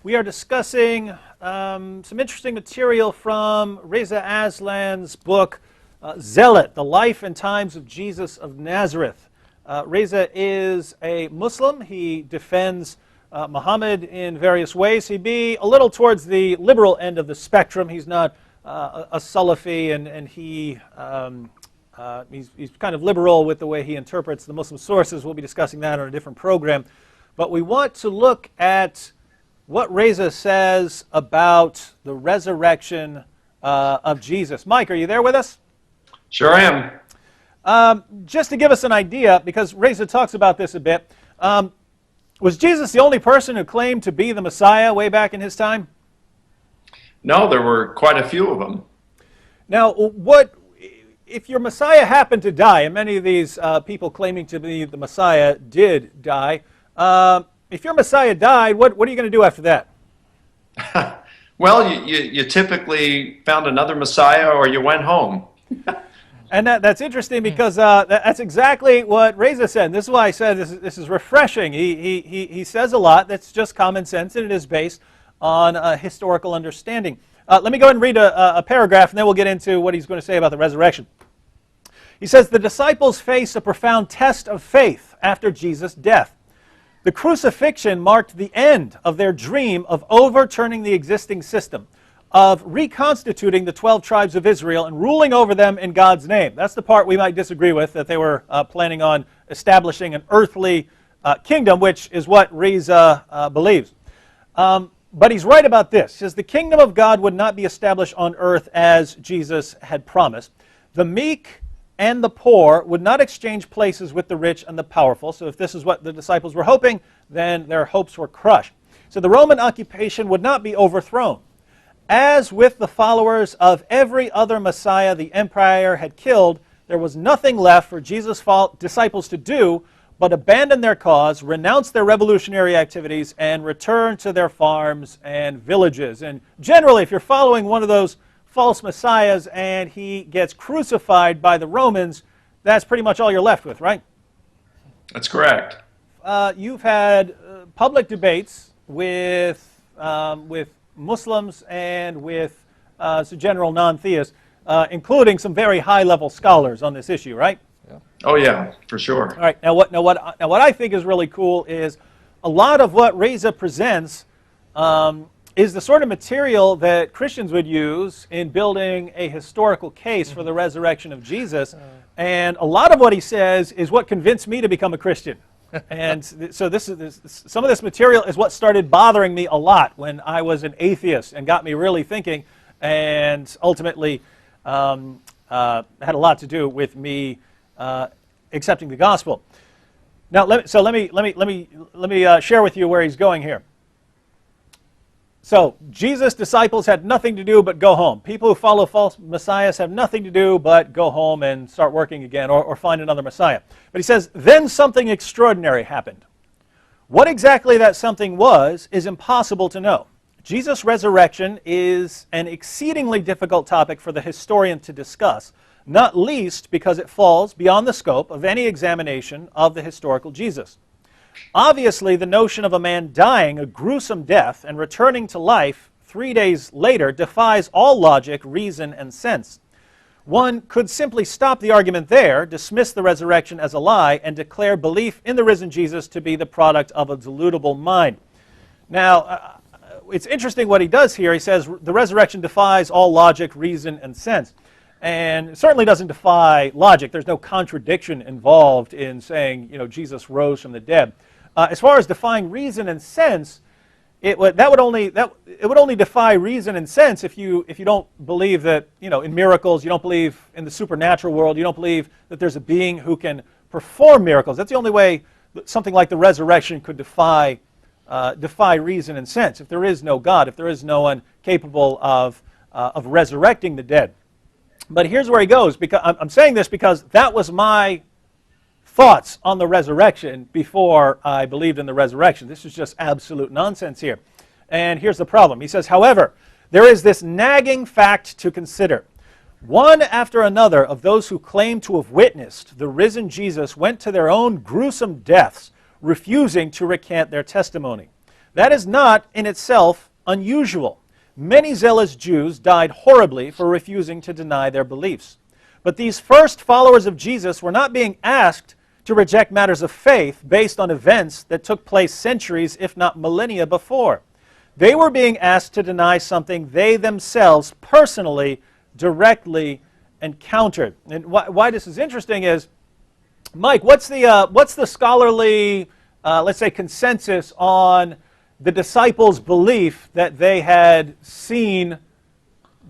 We are discussing some interesting material from Reza Aslan's book, Zealot, The Life and Times of Jesus of Nazareth. Reza is a Muslim. He defends Muhammad in various ways. He'd be a little towards the liberal end of the spectrum. He's not a Salafi, and he's kind of liberal with the way he interprets the Muslim sources. We'll be discussing that on a different program. But we want to look at what Reza says about the resurrection of Jesus. Mike, are you there with us? Sure am. Just to give us an idea, because Reza talks about this a bit, was Jesus the only person who claimed to be the Messiah way back in his time? No, there were quite a few of them. Now, if your Messiah happened to die, and many of these people claiming to be the Messiah did die, if your Messiah died, what are you going to do after that? Well, you typically found another Messiah or you went home. And that's interesting because that's exactly what Reza said. This is why I said this is refreshing. He says a lot that's just common sense, and it is based on historical understanding. Let me go ahead and read a paragraph, and then we'll get into what he's going to say about the resurrection. He says, the disciples faced a profound test of faith after Jesus' death. The crucifixion marked the end of their dream of overturning the existing system, of reconstituting the 12 tribes of Israel and ruling over them in God's name. That's the part we might disagree with, that they were planning on establishing an earthly kingdom, which is what Reza believes. But he's right about this. He says, the kingdom of God would not be established on earth as Jesus had promised. The meek and the poor would not exchange places with the rich and the powerful. So if this is what the disciples were hoping, then their hopes were crushed. So the Roman occupation would not be overthrown. As with the followers of every other Messiah the empire had killed, there was nothing left for Jesus' disciples to do but abandon their cause, renounce their revolutionary activities, and return to their farms and villages. And generally, if you're following one of those false messiahs and he gets crucified by the Romans, that's pretty much all you're left with, right? That's correct. You've had public debates with Muslims and with general non-theists, including some very high-level scholars on this issue, right? Yeah. Oh yeah, for sure. All right. Now what I think is really cool is a lot of what Reza presents is the sort of material that Christians would use in building a historical case for the resurrection of Jesus. And a lot of what he says is what convinced me to become a Christian. And so some of this material is what started bothering me a lot when I was an atheist and got me really thinking, and ultimately had a lot to do with me accepting the gospel. Now, let me share with you where he's going here. So, Jesus' disciples had nothing to do but go home. People who follow false messiahs have nothing to do but go home and start working again or find another messiah. But he says, then something extraordinary happened. What exactly that something was is impossible to know. Jesus' resurrection is an exceedingly difficult topic for the historian to discuss, not least because it falls beyond the scope of any examination of the historical Jesus. Obviously, the notion of a man dying a gruesome death and returning to life 3 days later defies all logic, reason, and sense. One could simply stop the argument there, dismiss the resurrection as a lie, and declare belief in the risen Jesus to be the product of a deludible mind. Now, it's interesting what he does here. He says the resurrection defies all logic, reason, and sense. And it certainly doesn't defy logic. There's no contradiction involved in saying, Jesus rose from the dead. As far as defying reason and sense, it would only defy reason and sense if you don't believe that in miracles, you don't believe in the supernatural world, you don't believe that there's a being who can perform miracles. That's the only way that something like the resurrection could defy reason and sense. If there is no God, if there is no one capable of resurrecting the dead. But here's where he goes. Because I'm saying this because that was my thoughts on the resurrection before I believed in the resurrection. This is just absolute nonsense here. And here's the problem. He says, however, there is this nagging fact to consider. One after another of those who claim to have witnessed the risen Jesus went to their own gruesome deaths, refusing to recant their testimony. That is not in itself unusual. Many zealous Jews died horribly for refusing to deny their beliefs. But these first followers of Jesus were not being asked to reject matters of faith based on events that took place centuries, if not millennia before. They were being asked to deny something they themselves personally, directly encountered. And why this is interesting is, Mike, what's the scholarly, let's say, consensus on the disciples' belief that they had seen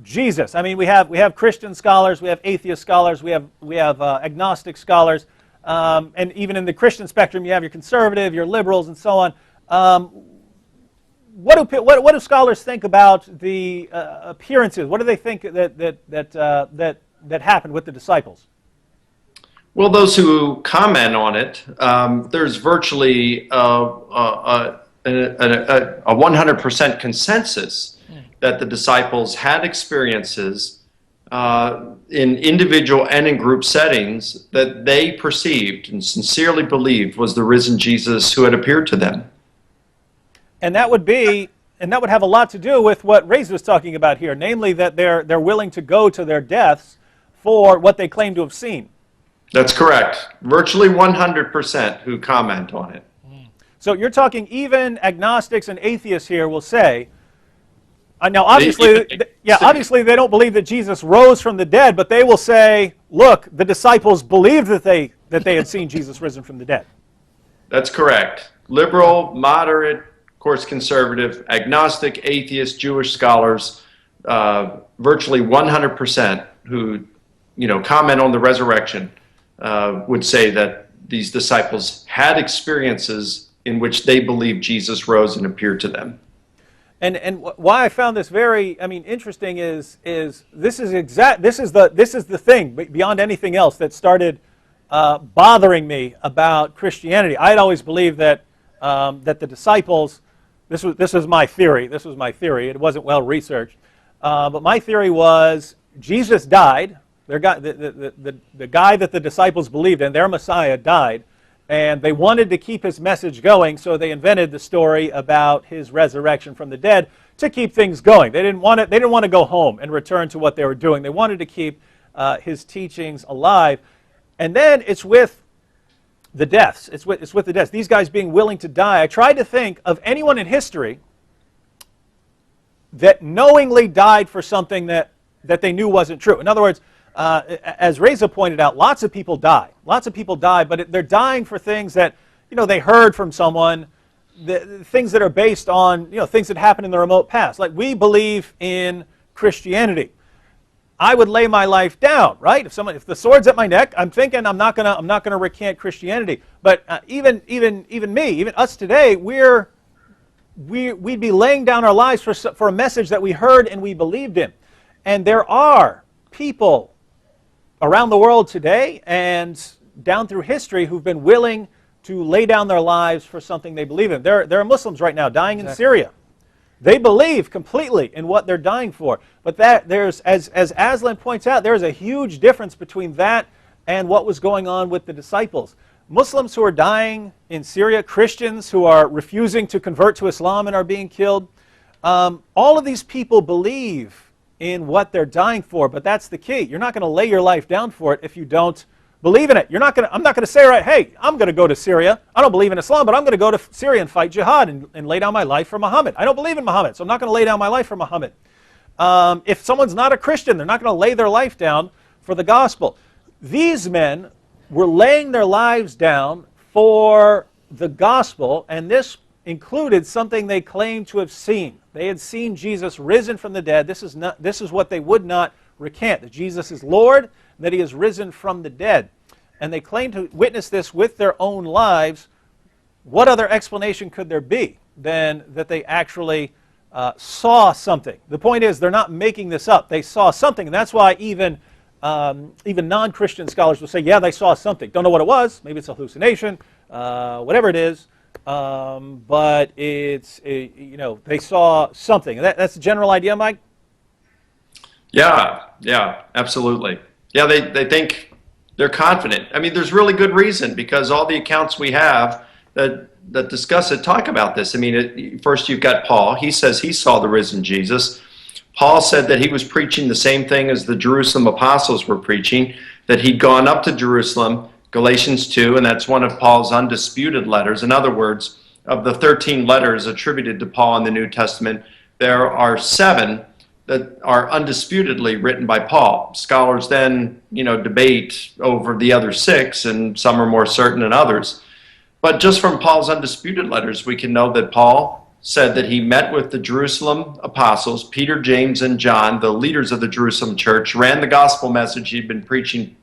Jesus? I mean, we have Christian scholars, we have atheist scholars, we have agnostic scholars, and even in the Christian spectrum, you have your conservative, your liberals, and so on. What do scholars think about the appearances? What do they think that happened with the disciples? Well, those who comment on it, there's virtually a 100% consensus that the disciples had experiences in individual and in group settings that they perceived and sincerely believed was the risen Jesus who had appeared to them. And that would have a lot to do with what Reza was talking about here, namely that they're willing to go to their deaths for what they claim to have seen. That's correct. Virtually 100% who comment on it. So you're talking even agnostics and atheists here will say, now obviously, obviously they don't believe that Jesus rose from the dead, but they will say, look, the disciples believed that they had seen Jesus risen from the dead. That's correct. Liberal, moderate, of course conservative, agnostic, atheist, Jewish scholars, virtually 100% who comment on the resurrection would say that these disciples had experiences in which they believed Jesus rose and appeared to them. And why I found this very, interesting is this is the thing beyond anything else that started bothering me about Christianity. I had always believed that the disciples, this was my theory. This was my theory. It wasn't well researched, but my theory was Jesus died. The guy that the disciples believed in, their Messiah, died. And they wanted to keep his message going, so they invented the story about his resurrection from the dead to keep things going. They didn't want to go home and return to what they were doing. They wanted to keep his teachings alive. And then it's with the deaths. It's with the deaths. These guys being willing to die. I tried to think of anyone in history that knowingly died for something that they knew wasn't true. In other words, as Reza pointed out, lots of people die. Lots of people die, but they're dying for things that they heard from someone, things that are based on things that happened in the remote past. Like we believe in Christianity. I would lay my life down, right? If the sword's at my neck, I'm thinking I'm not gonna recant Christianity. But even me, even us today, we'd be laying down our lives for a message that we heard and we believed in. And there are people around the world today and down through history who've been willing to lay down their lives for something they believe in. There are Muslims right now dying in Syria. They believe completely in what they're dying for. But there's, as Aslan points out, there's a huge difference between that and what was going on with the disciples. Muslims who are dying in Syria, Christians who are refusing to convert to Islam and are being killed, all of these people believe in what they're dying for, but that's the key. You're not going to lay your life down for it if you don't believe in it. I'm not going to say, right, hey, I'm going to go to Syria. I don't believe in Islam, but I'm going to go to Syria and fight jihad and lay down my life for Muhammad. I don't believe in Muhammad, so I'm not going to lay down my life for Muhammad. If someone's not a Christian, they're not going to lay their life down for the gospel. These men were laying their lives down for the gospel, and this included something they claimed to have seen. They had seen Jesus risen from the dead. This is what they would not recant, that Jesus is Lord, and that he is risen from the dead. And they claimed to witness this with their own lives. What other explanation could there be than that they actually saw something? The point is, they're not making this up. They saw something, and that's why even non-Christian scholars will say, yeah, they saw something. Don't know what it was. Maybe it's a hallucination, whatever it is. But it's, they saw something. That's the general idea, Mike? Yeah, absolutely. Yeah, they think they're confident. I mean, there's really good reason, because all the accounts we have that that discuss it talk about this. I mean, first you've got Paul. He says he saw the risen Jesus. Paul said that he was preaching the same thing as the Jerusalem apostles were preaching, that he'd gone up to Jerusalem, Galatians 2, and that's one of Paul's undisputed letters. In other words, of the 13 letters attributed to Paul in the New Testament, there are 7 that are undisputedly written by Paul. Scholars then, debate over the other 6, and some are more certain than others. But just from Paul's undisputed letters, we can know that Paul said that he met with the Jerusalem apostles, Peter, James, and John, the leaders of the Jerusalem church, ran the gospel message he'd been preaching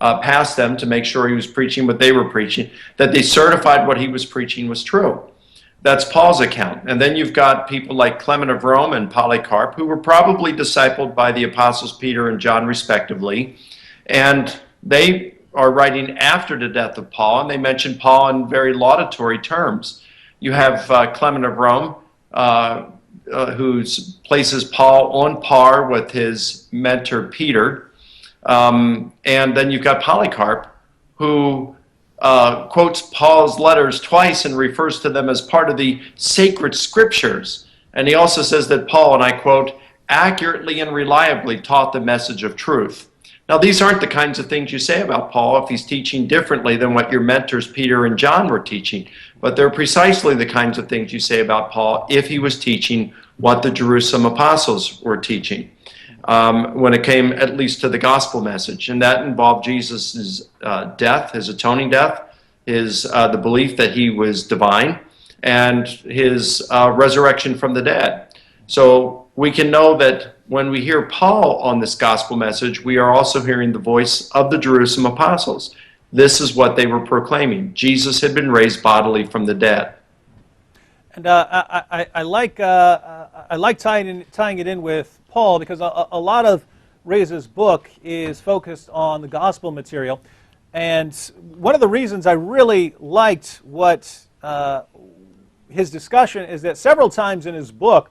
past them to make sure he was preaching what they were preaching, that they certified what he was preaching was true. That's Paul's account. And then you've got people like Clement of Rome and Polycarp, who were probably discipled by the apostles Peter and John respectively. And they are writing after the death of Paul, and they mention Paul in very laudatory terms. You have Clement of Rome, who places Paul on par with his mentor Peter. And then you've got Polycarp, who quotes Paul's letters twice and refers to them as part of the sacred scriptures. And he also says that Paul, and I quote, accurately and reliably taught the message of truth. Now, these aren't the kinds of things you say about Paul if he's teaching differently than what your mentors Peter and John were teaching. But they're precisely the kinds of things you say about Paul if he was teaching what the Jerusalem apostles were teaching. When it came at least to the gospel message. And that involved Jesus' death, his atoning death, the belief that he was divine, and his resurrection from the dead. So we can know that when we hear Paul on this gospel message, we are also hearing the voice of the Jerusalem apostles. This is what they were proclaiming. Jesus had been raised bodily from the dead. And I like tying it in with Paul, because a lot of Reza's book is focused on the gospel material. And one of the reasons I really liked what his discussion is that several times in his book,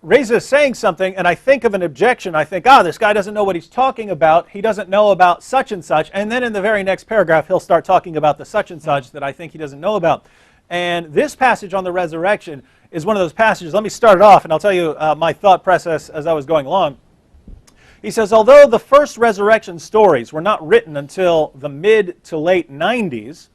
Reza is saying something, and I think of an objection. I think, this guy doesn't know what he's talking about. He doesn't know about such and such. And then in the very next paragraph, he'll start talking about the such and such that I think he doesn't know about. And this passage on the resurrection is one of those passages. Let me start it off, and I'll tell you my thought process as I was going along. He says, although the first resurrection stories were not written until the mid to late 90s,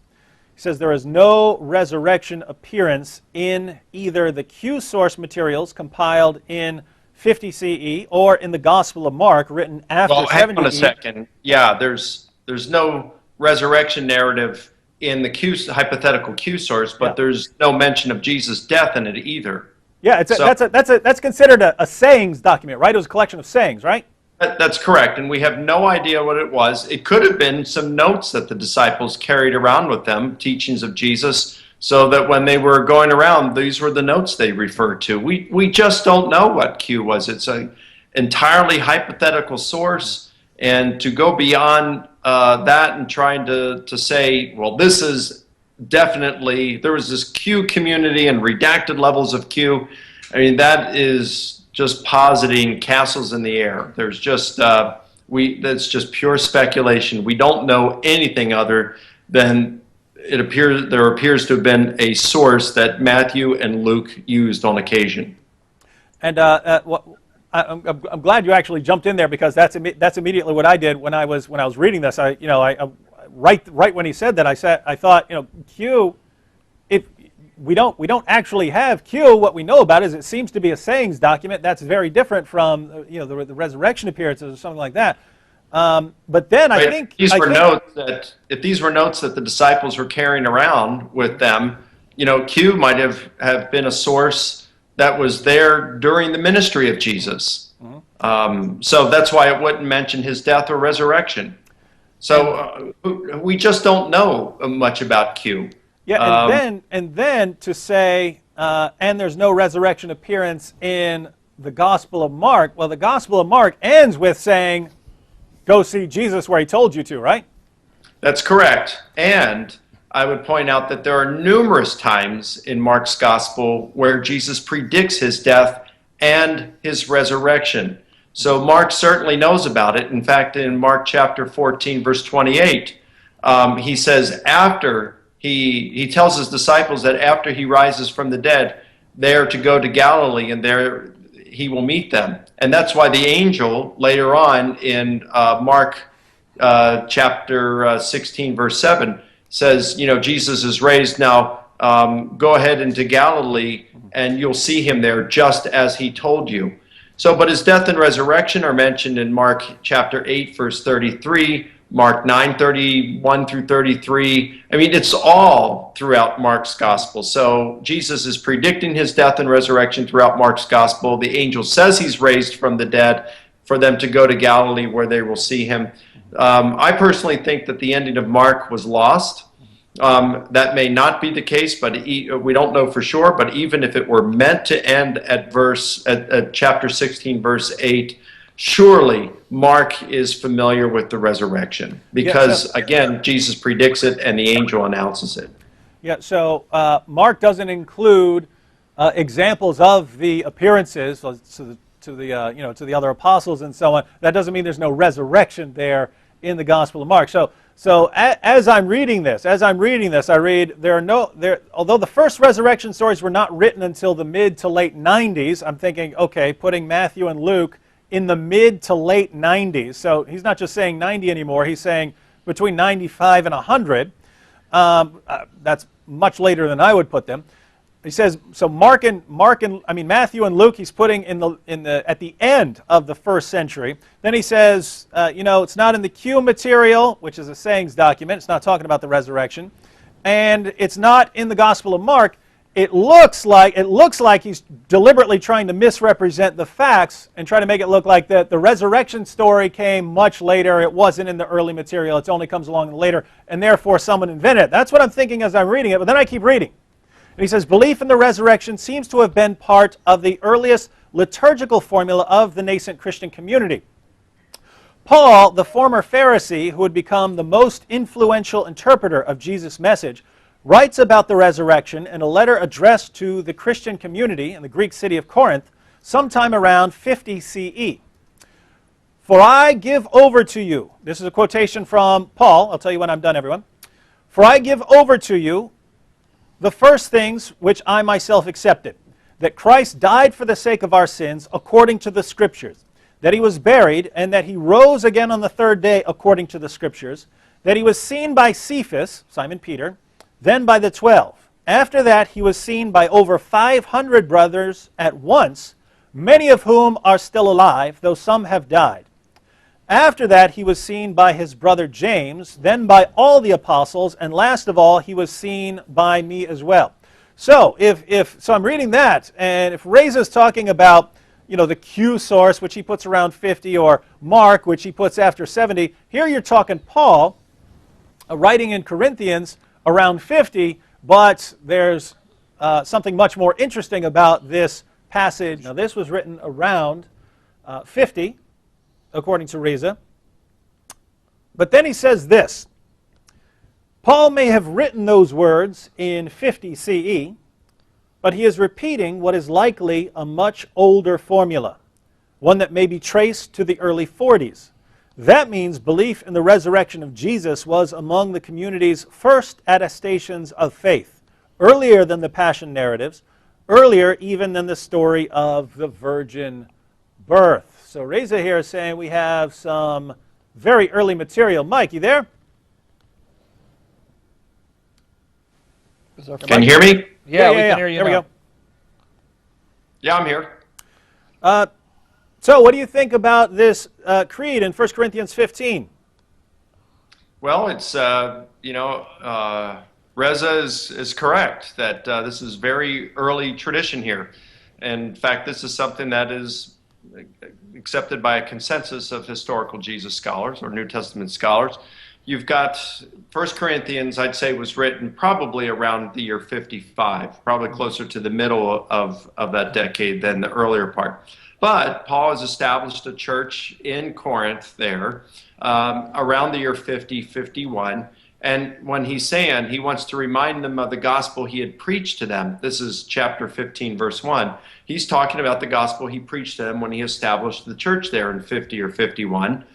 he says there is no resurrection appearance in either the Q source materials compiled in 50 CE or in the Gospel of Mark written after 70 CE. Hang on a second. Yeah, there's no resurrection narrative in the hypothetical Q source, but there's no mention of Jesus' death in it either. Yeah, that's considered a sayings document, right? It was a collection of sayings, right? That's correct, and we have no idea what it was. It could have been some notes that the disciples carried around with them, teachings of Jesus, so that when they were going around, these were the notes they referred to. We just don't know what Q was. It's an entirely hypothetical source, and to go beyond that and trying to say, well, this is definitely, there was this Q community and redacted levels of Q. I mean, that is just positing castles in the air. There's just, that's just pure speculation. We don't know anything other than there appears to have been a source that Matthew and Luke used on occasion. And I'm glad you actually jumped in there, because that's immediately what I did when I was reading this. Right when he said that, I thought, Q, if we don't actually have Q, what we know about is it seems to be a sayings document. That's very different from the resurrection appearances or something like that. But then I think if these were notes that the disciples were carrying around with them, Q might have been a source that was there during the ministry of Jesus. Mm-hmm. So that's why it wouldn't mention his death or resurrection. So we just don't know much about Q. Yeah, and then to say, and there's no resurrection appearance in the Gospel of Mark. Well, the Gospel of Mark ends with saying, go see Jesus where he told you to, right? That's correct. And I would point out that there are numerous times in Mark's Gospel where Jesus predicts his death and his resurrection. So Mark certainly knows about it. In fact, in Mark chapter 14, verse 28, he says, after he tells his disciples that after he rises from the dead, they are to go to Galilee, and there he will meet them. And that's why the angel later on in Mark chapter 16, verse 7 says, Jesus is raised now. Go ahead into Galilee, and you'll see him there just as he told you. So, but his death and resurrection are mentioned in Mark chapter 8, verse 33, Mark 9, 31 through 33. I mean, it's all throughout Mark's gospel. So Jesus is predicting his death and resurrection throughout Mark's gospel. The angel says he's raised from the dead for them to go to Galilee where they will see him. I personally think that the ending of Mark was lost. That may not be the case, but we don't know for sure. But even if it were meant to end at chapter 16, verse 8, surely Mark is familiar with the resurrection because, again, Jesus predicts it and the angel announces it. Yeah. So Mark doesn't include examples of the appearances to the other apostles and so on. That doesn't mean there's no resurrection there in the Gospel of Mark. So as I'm reading this, I read although the first resurrection stories were not written until the mid to late 90s, I'm thinking, okay, putting Matthew and Luke in the mid to late 90s. So he's not just saying 90 anymore, he's saying between 95 and 100. That's much later than I would put them. He says, so Matthew and Luke, he's putting at the end of the first century. Then he says, it's not in the Q material, which is a sayings document. It's not talking about the resurrection, and it's not in the Gospel of Mark. It looks like he's deliberately trying to misrepresent the facts and try to make it look like that the resurrection story came much later. It wasn't in the early material. It only comes along later, and therefore someone invented it. That's what I'm thinking as I'm reading it. But then I keep reading. And he says, belief in the resurrection seems to have been part of the earliest liturgical formula of the nascent Christian community. Paul, the former Pharisee who had become the most influential interpreter of Jesus' message, writes about the resurrection in a letter addressed to the Christian community in the Greek city of Corinth sometime around 50 CE. For I give over to you, this is a quotation from Paul, I'll tell you when I'm done, everyone. For I give over to you the first things which I myself accepted, that Christ died for the sake of our sins according to the Scriptures, that he was buried, and that he rose again on the third day according to the Scriptures, that he was seen by Cephas, Simon Peter, then by the 12. After that he was seen by over 500 brothers at once, many of whom are still alive, though some have died. After that he was seen by his brother James, then by all the apostles, and last of all he was seen by me as well. So so I'm reading that, and if Reza's talking about the Q source, which he puts around 50, or Mark, which he puts after 70, here you're talking Paul writing in Corinthians around 50, but there's something much more interesting about this passage. Now this was written around 50, according to Reza. But then he says this, Paul may have written those words in 50 CE, but he is repeating what is likely a much older formula, one that may be traced to the early 40s. That means belief in the resurrection of Jesus was among the community's first attestations of faith, earlier than the Passion narratives, earlier even than the story of the virgin birth. So Reza here is saying we have some very early material. Mike, you there? Can you hear me? Yeah, we can hear you. There we go. Yeah, I'm here. So what do you think about this creed in 1 Corinthians 15? Well, it's, Reza is correct that this is very early tradition here. In fact, this is something that is accepted by a consensus of historical Jesus scholars or New Testament scholars. You've got 1 Corinthians, I'd say, was written probably around the year 55, probably closer to the middle of that decade than the earlier part. But Paul has established a church in Corinth there around the year 50, 51. And when he's saying he wants to remind them of the gospel he had preached to them, this is chapter 15, verse 1. He's talking about the gospel he preached to them when he established the church there in 50 or 51.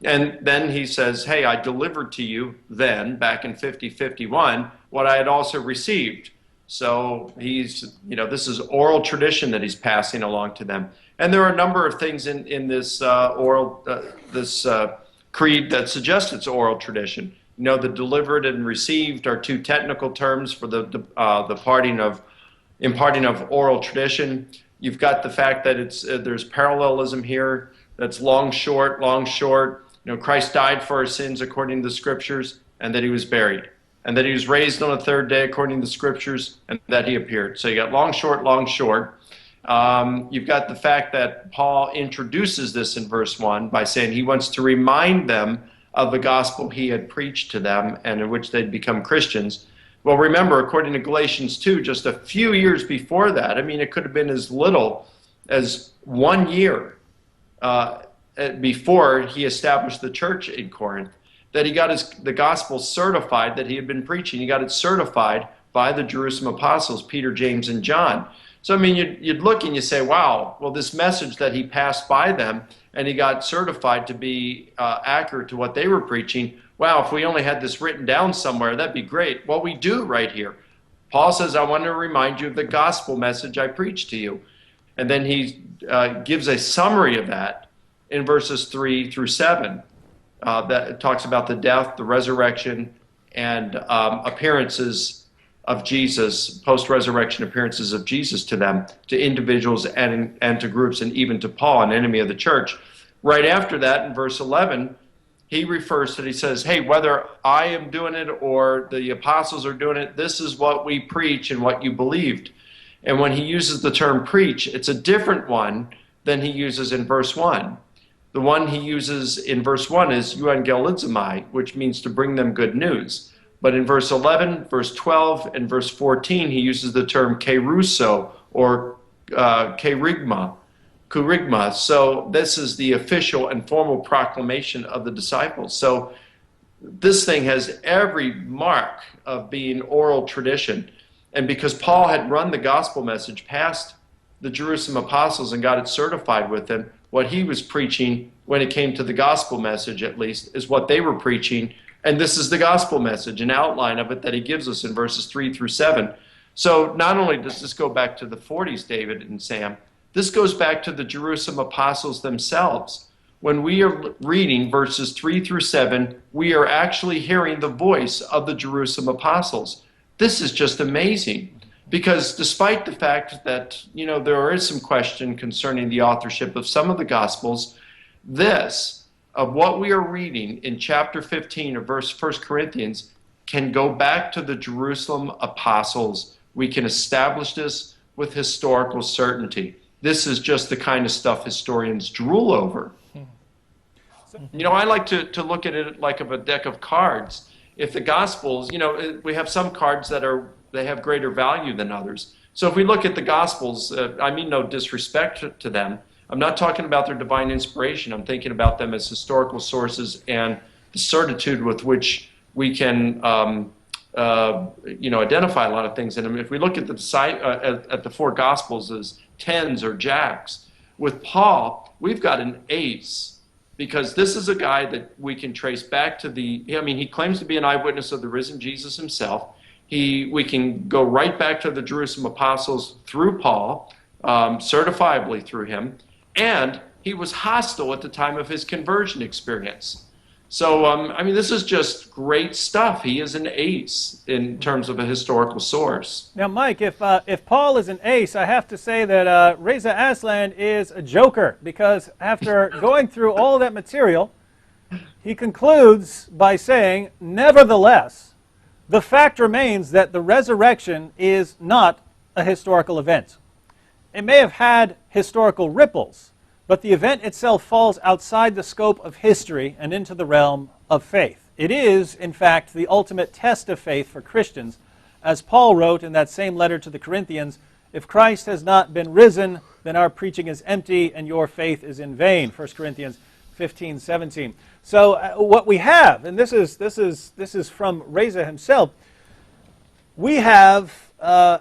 And then he says, hey, I delivered to you then, back in 50-51, what I had also received. So he's, this is oral tradition that he's passing along to them. And there are a number of things in this creed that suggest it's oral tradition. The delivered and received are two technical terms for the imparting of oral tradition. You've got the fact that there's parallelism here. That's long, short, long, short. Christ died for our sins according to the Scriptures, and that he was buried, and that he was raised on the third day according to the Scriptures, and that he appeared. So you got long, short, long, short. You've got the fact that Paul introduces this in verse 1 by saying he wants to remind them of the gospel he had preached to them and in which they'd become Christians. Well, remember, according to Galatians 2, just a few years before that, it could have been as little as 1 year before he established the church in Corinth, that he got the gospel certified that he had been preaching. He got it certified by the Jerusalem apostles, Peter, James, and John. So, you'd look and you say, wow, well, this message that he passed by them and he got certified to be accurate to what they were preaching, wow, if we only had this written down somewhere, that'd be great. Well, we do right here. Paul says, I want to remind you of the gospel message I preached to you. And then he gives a summary of that in verses 3 through 7. That talks about the death, the resurrection, and appearances of Jesus, post-resurrection appearances of Jesus to them, to individuals and to groups, and even to Paul, an enemy of the church. Right after that, in verse 11, he refers to it. He says, hey, whether I am doing it or the apostles are doing it, this is what we preach and what you believed. And when he uses the term preach, it's a different one than he uses in verse 1. The one he uses in verse 1 is euangelizomai, which means to bring them good news. But in verse 11, verse 12, and verse 14, he uses the term keruso, or kerygma. So this is the official and formal proclamation of the disciples. So this thing has every mark of being oral tradition. And because Paul had run the gospel message past the Jerusalem apostles and got it certified with them, what he was preaching when it came to the gospel message, at least, is what they were preaching. And this is the gospel message, an outline of it that he gives us in verses 3 through 7. So not only does this go back to the 40s, David and Sam, this goes back to the Jerusalem apostles themselves. When we are reading verses 3 through 7, we are actually hearing the voice of the Jerusalem apostles. This is just amazing, because despite the fact that, there is some question concerning the authorship of some of the Gospels, this, of what we are reading in chapter 15 of 1 Corinthians, can go back to the Jerusalem apostles. We can establish this with historical certainty. This is just the kind of stuff historians drool over. I like to look at it like of a deck of cards. If the Gospels, we have some cards that they have greater value than others. So if we look at the Gospels, I mean no disrespect to them. I'm not talking about their divine inspiration. I'm thinking about them as historical sources and the certitude with which we can, identify a lot of things in them. If we look at the four Gospels as tens or jacks, with Paul, we've got an ace, because this is a guy that we can trace back to he claims to be an eyewitness of the risen Jesus himself. We can go right back to the Jerusalem apostles through Paul, certifiably through him, and he was hostile at the time of his conversion experience. So, this is just great stuff. He is an ace in terms of a historical source. Now, Mike, if Paul is an ace, I have to say that Reza Aslan is a joker, because after going through all that material, he concludes by saying, nevertheless, the fact remains that the resurrection is not a historical event. It may have had historical ripples, but the event itself falls outside the scope of history and into the realm of faith. It is, in fact, the ultimate test of faith for Christians. As Paul wrote in that same letter to the Corinthians, if Christ has not been risen, then our preaching is empty and your faith is in vain. 1 Corinthians 15:17. So what we have, and this is from Reza himself, we have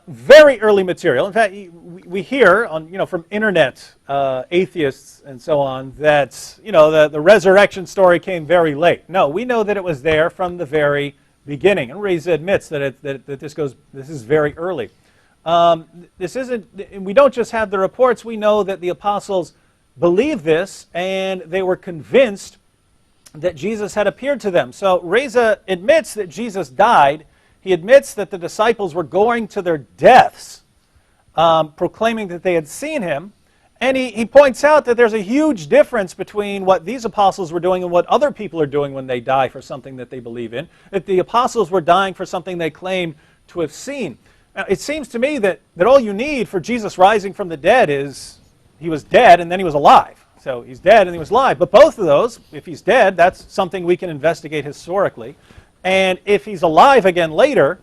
very early material. In fact, we hear on, from internet atheists and so on that the resurrection story came very late. No, we know that it was there from the very beginning, and Reza admits that this is very early. This isn't. We don't just have the reports. We know that the apostles believed this, and they were convinced that Jesus had appeared to them. So Reza admits that Jesus died. He admits that the disciples were going to their deaths, proclaiming that they had seen him. And he points out that there's a huge difference between what these apostles were doing and what other people are doing when they die for something that they believe in. That the apostles were dying for something they claim to have seen. Now, it seems to me that all you need for Jesus rising from the dead is he was dead and then he was alive. So he's dead and he was alive. But both of those, if he's dead, that's something we can investigate historically. And if he's alive again later,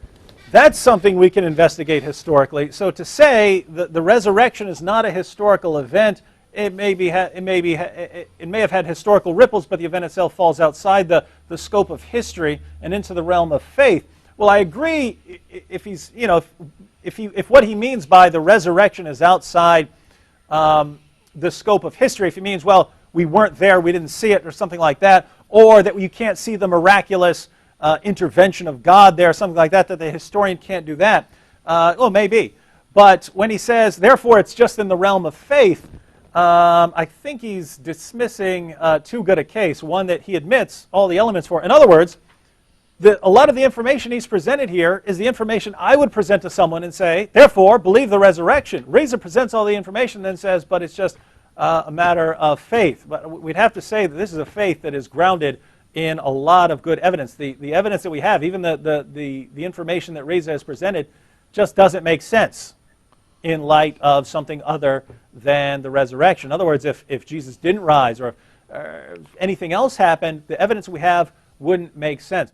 that's something we can investigate historically. So to say that the resurrection is not a historical event, it may have had historical ripples, but the event itself falls outside the scope of history and into the realm of faith. Well, I agree if he's, if what he means by the resurrection is outside the scope of history, if he means, well, we weren't there, we didn't see it, or something like that, or that you can't see the miraculous intervention of God there, something like that the historian can't do that. Well, maybe. But when he says, therefore, it's just in the realm of faith, I think he's dismissing too good a case, one that he admits all the elements for. In other words, a lot of the information he's presented here is the information I would present to someone and say, therefore, believe the resurrection. Reza presents all the information and then says, but it's just a matter of faith. But we'd have to say that this is a faith that is grounded in a lot of good evidence. The evidence that we have, even the information that Reza has presented, just doesn't make sense in light of something other than the resurrection. In other words, if Jesus didn't rise or if anything else happened, the evidence we have wouldn't make sense.